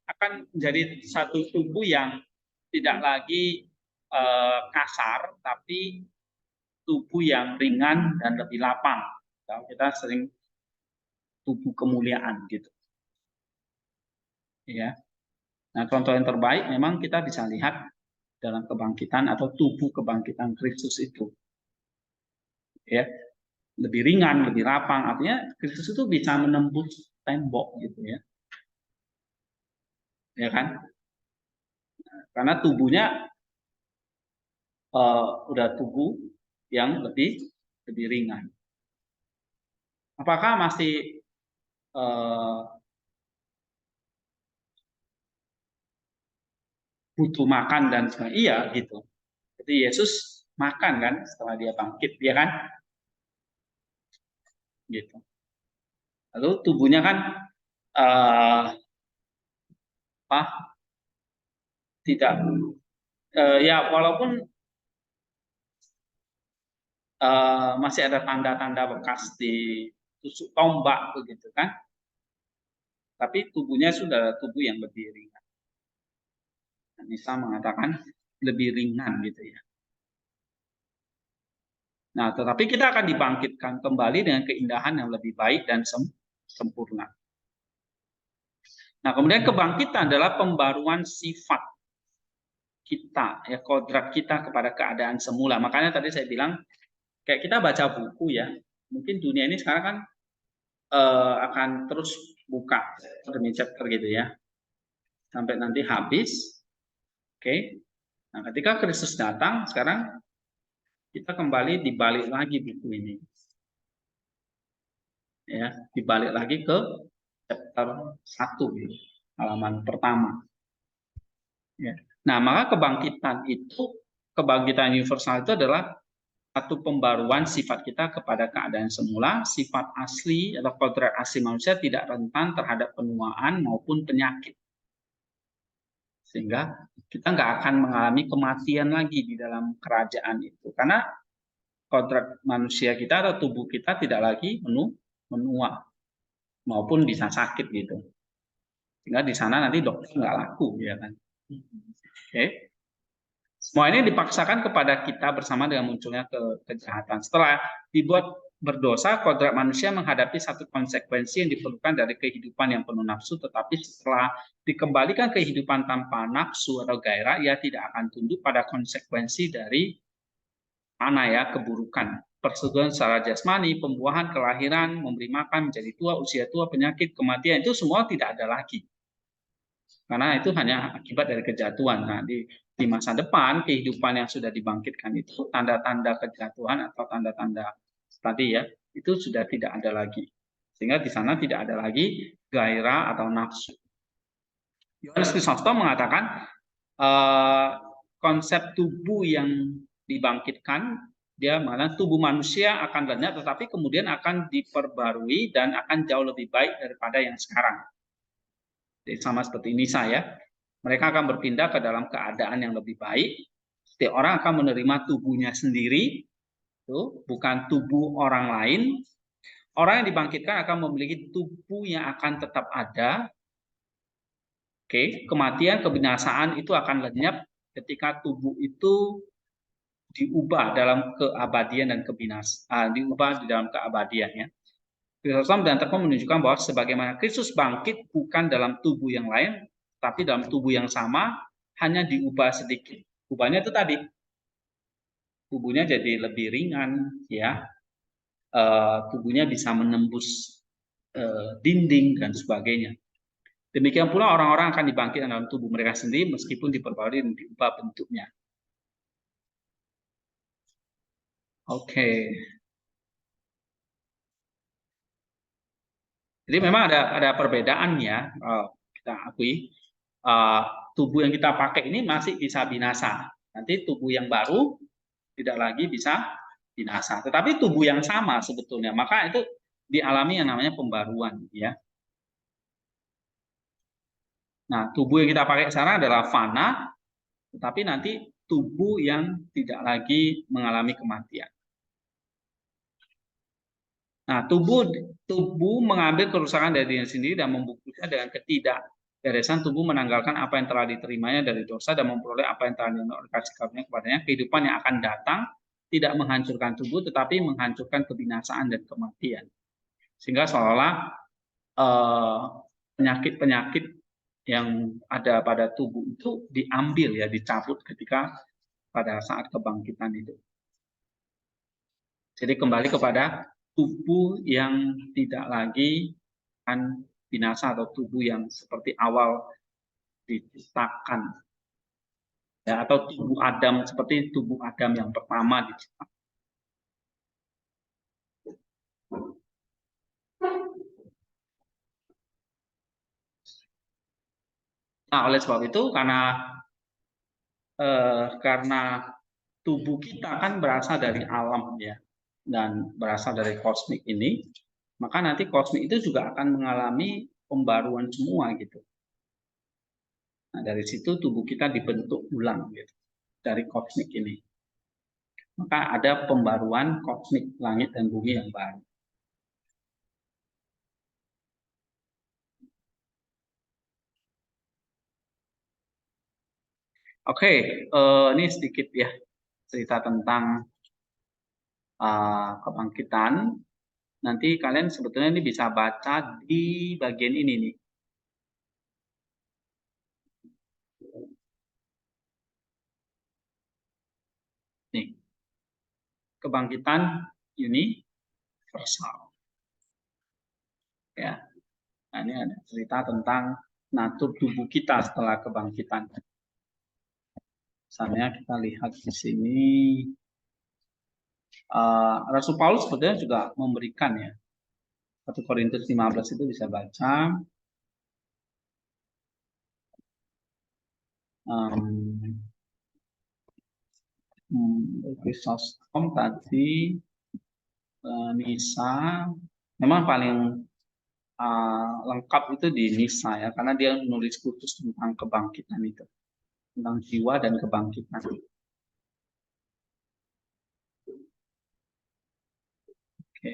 akan menjadi satu tubuh yang tidak lagi kasar, tapi tubuh yang ringan dan lebih lapang. Kalau kita sering tubuh kemuliaan gitu. Ya. Nah, contoh yang terbaik memang kita bisa lihat dalam kebangkitan atau tubuh kebangkitan Kristus itu. Ya, lebih ringan, lebih rapang, artinya Kristus itu bisa menembus tembok gitu ya. Ya kan? Karena tubuhnya udah tubuh yang lebih ringan. Apakah masih butuh makan dan sebagainya? Iya gitu. Jadi Yesus makan kan setelah dia bangkit, ya kan? Gitu. Lalu tubuhnya kan tidak ya walaupun masih ada tanda-tanda bekas ditusuk tombak begitu kan, tapi tubuhnya sudah tubuh yang lebih ringan. Bisa mengatakan lebih ringan gitu ya. Nah, tetapi kita akan dibangkitkan kembali dengan keindahan yang lebih baik dan sempurna. Nah, kemudian kebangkitan adalah pembaruan sifat kita, ya kodrat kita kepada keadaan semula. Makanya tadi saya bilang, kayak kita baca buku ya, mungkin dunia ini sekarang kan akan terus buka demi chapter gitu ya, sampai nanti habis. Oke. Nah, ketika Kristus datang, sekarang kita kembali dibalik lagi buku ini. Ya, dibalik lagi ke chapter 1 gitu, halaman pertama. Ya. Nah, maka kebangkitan universal itu adalah satu pembaruan sifat kita kepada keadaan semula, sifat asli atau kodrat asli manusia tidak rentan terhadap penuaan maupun penyakit. Sehingga kita nggak akan mengalami kematian lagi di dalam kerajaan itu. Karena kodrat manusia kita atau tubuh kita tidak lagi menua maupun bisa sakit gitu. Sehingga di sana nanti dokter nggak laku, ya kan? Oke. Semua ini dipaksakan kepada kita bersama dengan munculnya kejahatan. Setelah dibuat berdosa, kodrat manusia menghadapi satu konsekuensi yang diperlukan dari kehidupan yang penuh nafsu, tetapi setelah dikembalikan kehidupan tanpa nafsu atau gairah, ia tidak akan tunduk pada konsekuensi dari keburukan. Persetujuan secara jasmani, pembuahan, kelahiran, memberi makan, menjadi tua, usia tua, penyakit, kematian, itu semua tidak ada lagi. Karena itu hanya akibat dari kejatuhan. Nah, di masa depan kehidupan yang sudah dibangkitkan itu tanda-tanda kejatuhan atau tanda-tanda tadi ya itu sudah tidak ada lagi, sehingga di sana tidak ada lagi gairah atau nafsu. Yohanes Chrysostom mengatakan konsep tubuh yang dibangkitkan, dia mengatakan tubuh manusia akan lenyap tetapi kemudian akan diperbarui dan akan jauh lebih baik daripada yang sekarang. Jadi sama seperti Nisa ya. Mereka akan berpindah ke dalam keadaan yang lebih baik. Setiap orang akan menerima tubuhnya sendiri, bukan tubuh orang lain. Orang yang dibangkitkan akan memiliki tubuh yang akan tetap ada. Oke, kematian, kebinasaan itu akan lenyap ketika tubuh itu diubah dalam keabadian dan kebinasaan, diubah di dalam keabadiannya. Chrysostom dan Terpon menunjukkan bahwa sebagaimana Kristus bangkit bukan dalam tubuh yang lain, tapi dalam tubuh yang sama, hanya diubah sedikit. Ubahnya itu tadi, tubuhnya jadi lebih ringan, ya, tubuhnya bisa menembus dinding dan sebagainya. Demikian pula orang-orang akan dibangkitkan dalam tubuh mereka sendiri meskipun diperbarui dan diubah bentuknya. Oke. Jadi memang ada perbedaan ya, kita akui. Tubuh yang kita pakai ini masih bisa binasa. Nanti tubuh yang baru tidak lagi bisa binasa. Tetapi tubuh yang sama sebetulnya, maka itu dialami yang namanya pembaruan, ya. Nah, tubuh yang kita pakai sekarang adalah fana, tetapi nanti tubuh yang tidak lagi mengalami kematian. Nah, tubuh mengambil kerusakan dari dirinya sendiri dan membuktikan dengan ketidakberesan tubuh menanggalkan apa yang telah diterimanya dari dosa dan memperoleh apa yang telah dikasih karunia kepadanya. Kehidupan yang akan datang tidak menghancurkan tubuh, tetapi menghancurkan kebinasaan dan kematian. Sehingga seolah-olah penyakit-penyakit yang ada pada tubuh itu diambil ya, dicabut ketika pada saat kebangkitan itu. Jadi kembali kepada tubuh yang tidak lagi akan binasa atau tubuh yang seperti awal diciptakan. Ya, atau tubuh Adam seperti tubuh Adam yang pertama diciptakan. Nah, oleh sebab itu karena tubuh kita kan berasal dari alam ya, dan berasal dari kosmik ini, maka nanti kosmik itu juga akan mengalami pembaruan semua gitu. Nah, dari situ tubuh kita dibentuk ulang gitu, dari kosmik ini. Maka ada pembaruan kosmik langit dan bumi yang baru. Oke, ini sedikit ya cerita tentang kebangkitan. Nanti kalian sebetulnya ini bisa baca di bagian ini nih. Nih, kebangkitan universal. Ya, nah, ini ada cerita tentang natur tubuh kita setelah kebangkitan. Misalnya kita lihat di sini, Rasul Paulus sebetulnya juga memberikan ya. 1 Korintus 15 itu bisa baca. Chrysostom tadi, Nisa, memang paling lengkap itu di Nisa ya, karena dia menulis khusus tentang kebangkitan itu, tentang jiwa dan kebangkitan. Oke.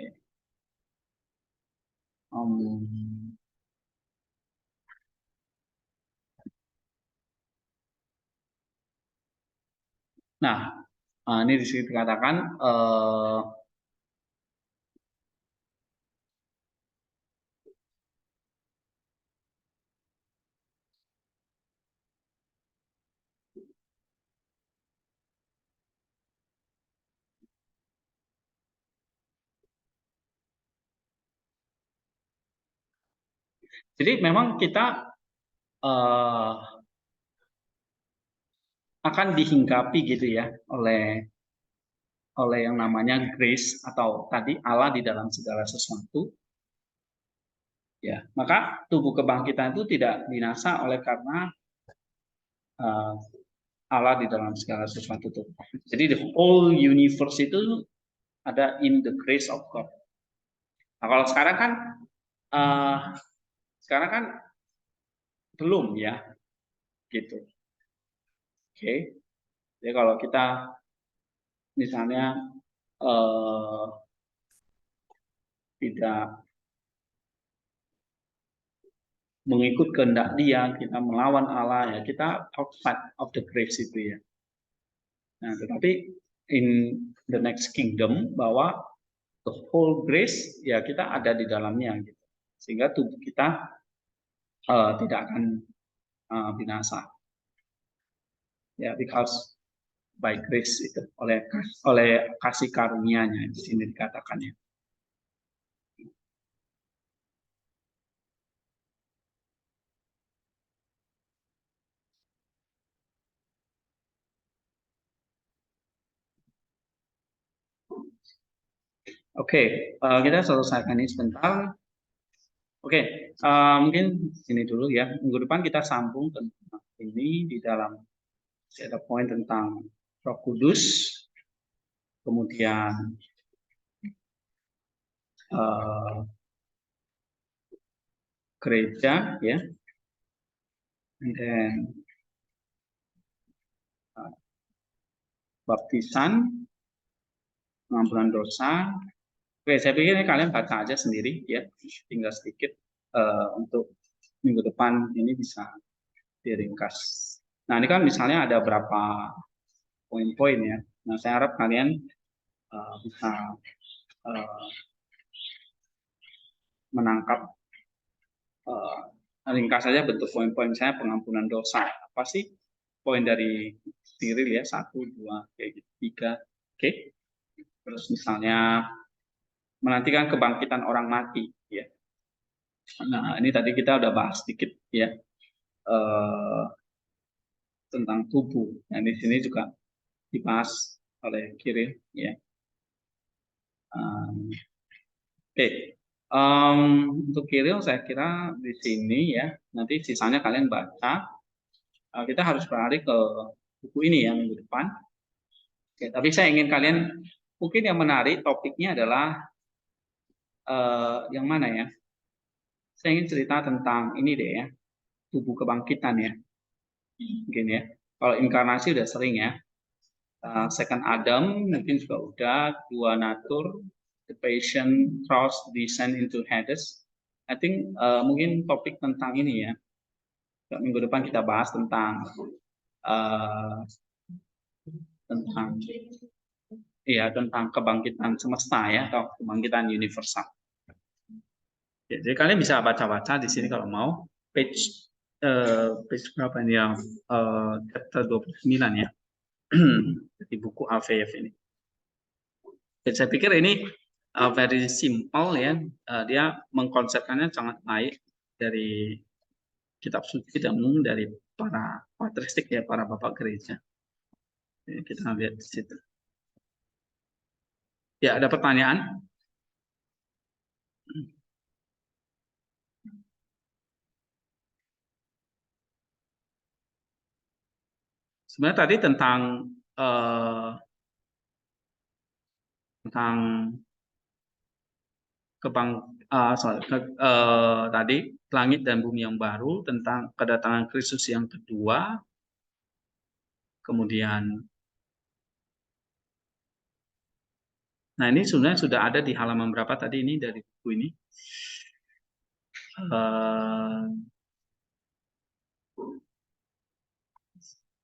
Nah, ini di sini dikatakan jadi memang kita akan dihinggapi gitu ya oleh yang namanya grace atau tadi Allah di dalam segala sesuatu. Ya, maka tubuh kebangkitan itu tidak binasa oleh karena Allah di dalam segala sesuatu itu. Jadi the whole universe itu ada in the grace of God. Nah, kalau sekarang kan belum ya, gitu. Oke, jadi kalau kita misalnya tidak mengikut kehendak Dia, kita melawan Allah ya, kita outside of the grace itu ya. Nah, tetapi in the next kingdom bahwa the whole grace ya kita ada di dalamnya gitu. Sehingga tubuh kita tidak akan binasa. Ya, because by grace itu oleh kasih karunia-Nya di sini dikatakannya. Oke, kita selesaikan ini sebentar. Oke, mungkin sini dulu ya. Minggu depan kita sambung tentang ini di dalam ada poin tentang Roh Kudus, kemudian gereja, ya, and then baptisan, pengampunan dosa. Oke, saya pikir ini kalian baca aja sendiri ya, tinggal sedikit untuk minggu depan ini bisa diringkas. Nah, ini kan misalnya ada berapa poin-poin ya. Nah, saya harap kalian bisa menangkap ringkas saja bentuk poin-poin saya pengampunan dosa. Apa sih poin dari Cyril ya? 1, 2, kayak gitu, 3. Oke. Terus misalnya menantikan kebangkitan orang mati ya. Nah, ini tadi kita udah bahas sedikit ya tentang tubuh. Nah, di sini juga dibahas oleh Cyril ya. Oke. Untuk Cyril saya kira di sini ya. Nanti sisanya kalian baca. Kita harus beralih ke buku ini ya minggu depan. Oke, tapi saya ingin kalian mungkin yang menarik topiknya adalah yang mana ya? Saya ingin cerita tentang ini deh ya, tubuh kebangkitan ya. Mungkin ya. Kalau inkarnasi udah sering ya. Second Adam mungkin juga udah, dua natur, the Passion, Cross, Descent into Hades. I think mungkin topik tentang ini ya. Minggu depan kita bahas tentang tentang kebangkitan semesta ya, atau kebangkitan universal. Ya, jadi kalian bisa baca-baca di sini kalau mau page berapa ini ya, chapter 29 ya di buku AVF ini. Dan saya pikir ini very simple ya, dia mengkonsepkannya sangat baik dari kitab suci dan dari para patristik ya, para bapak gereja. Jadi kita lihat di situ. Ya, ada pertanyaan? Sebenarnya tadi tentang tadi langit dan bumi yang baru, tentang kedatangan Kristus yang kedua, kemudian nah ini sebenarnya sudah ada di halaman berapa tadi ini dari buku ini?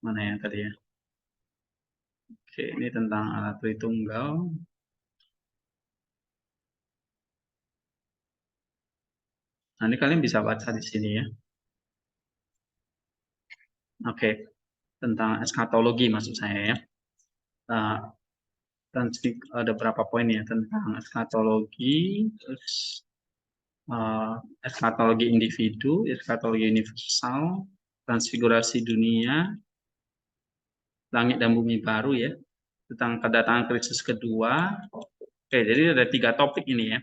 Mana ya tadi ya? Oke, ini tentang alat Tritunggal. Nah, ini kalian bisa baca di sini ya. Oke, tentang eskatologi maksud saya ya. Dan ada berapa poin ya tentang eskatologi, terus eskatologi individu, eskatologi universal, transfigurasi dunia, langit dan bumi baru ya, tentang kedatangan Kristus kedua. Oke, jadi ada 3 topik ini ya.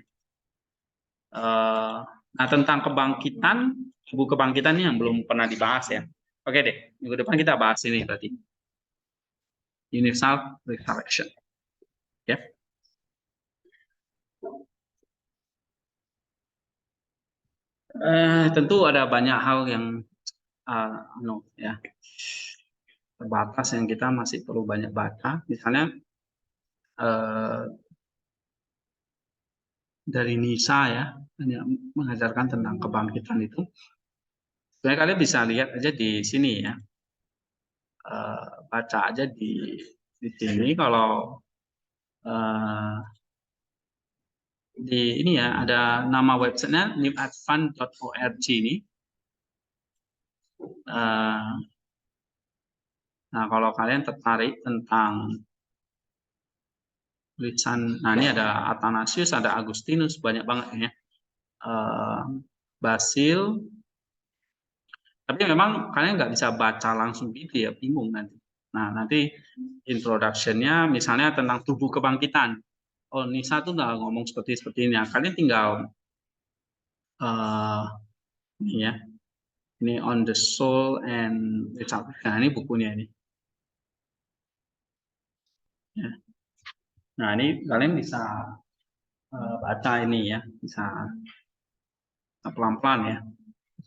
Nah, tentang kebangkitan, tubuh kebangkitan ini yang belum pernah dibahas ya. Oke deh, minggu depan kita bahas ini berarti. Universal resurrection. Ya. Tentu ada banyak hal yang ya terbatas yang kita masih perlu banyak baca. Misalnya dari Nisa ya, mengajarkan tentang kebangkitan itu. Sebenarnya kalian bisa lihat aja di sini ya, baca aja di sini kalau di ini ya ada nama websitenya newadvance.org ini. Nah kalau kalian tertarik tentang tulisan, nah ini ada Athanasius, ada Agustinus, banyak banget ya. Basil. Tapi memang kalian nggak bisa baca langsung gitu ya, bingung nanti. Nah nanti introduction-nya misalnya tentang tubuh kebangkitan. Oh Nisa tuh nggak ngomong seperti ini. Kalian tinggal ini ya, ini on the soul and resurrection. Nah ini bukunya ini. Ya. Nah ini kalian bisa baca ini ya, bisa pelan-pelan ya,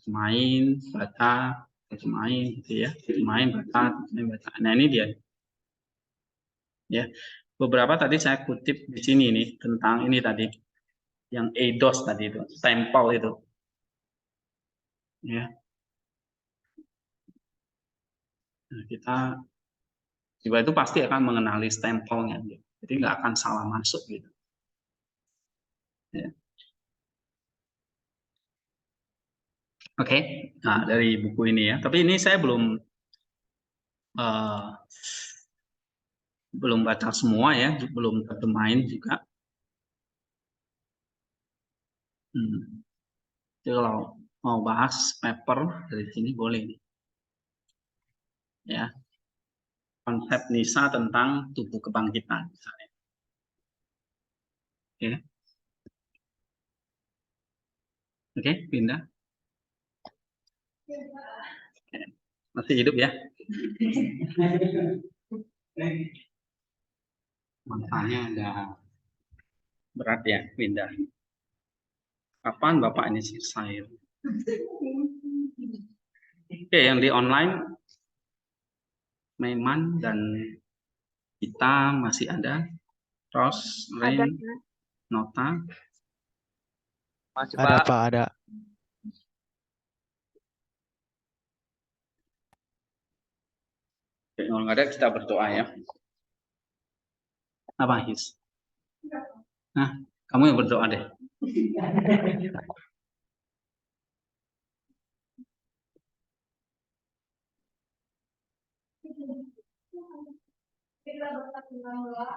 main, baca, main gitu ya, main, baca, baca. Nah ini dia. Ya, beberapa tadi saya kutip di sini nih tentang ini tadi, yang eidos tadi itu, stempel itu. Ya. Nah, kita juga itu pasti akan mengenali stempelnya, gitu. Jadi nggak akan salah masuk gitu. Ya. Oke, nah dari buku ini ya. Tapi ini saya eh, belum baca semua ya, belum terjemahin juga. Jadi kalau mau bahas paper dari sini boleh nih. Ya, konsep Nisa tentang tubuh kebangkitan misalnya. Oke, oke, pindah. Oke. Masih hidup ya? Matanya ada berat ya, pindah. Kapan Bapak ini selesai? Oke, yang di online Maiman dan kita masih ada. Ros, Rain, Nota. Masih Ada Pak. Pak, ada. Oke, kalau nggak ada kita berdoa ya. Apa His? Nah, kamu yang berdoa deh. Kita berkat dengan doa.